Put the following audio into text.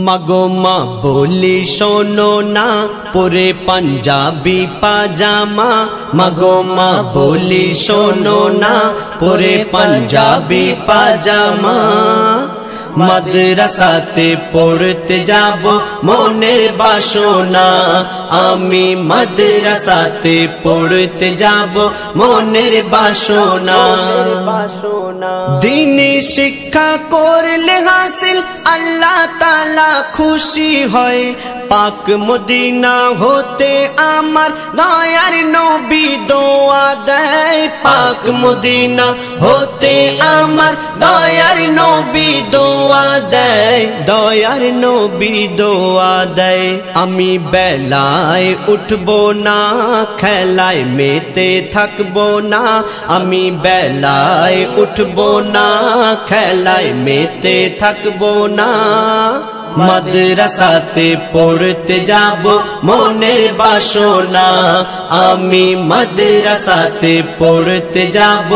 মাগো মা বলি শোনো না পরে পাঞ্জাবি পাজামা, মাগো মা বলি শোনো না পরে পাঞ্জাবি পাজামা। মাদ্রাসাতে পড়তে যাব মনের বাসনা, আমি মাদ্রাসাতে পড়তে যাব মনের বাসনা। দ্বীনি শিক্ষা করলে হাসিল আল্লাহ তাআলা খুশি হয়, পাক মদিনা হতে আমার দয়ার নবী দোয়া দেয়। পাক মদিনা হতে আমার দয়ার নবী দোয়া দেয়, দয়ার নবী দোয়া দেয়। আমি বেলায় উঠবো না খেলায় মেতে থাকবো না, আমি বেলায় উঠবো না খেলায় মেতে থাকবো না। মাদ্রাসাতে পড়তে যাব মনের বাসনা, আমি মাদ্রাসাতে পড়তে যাব।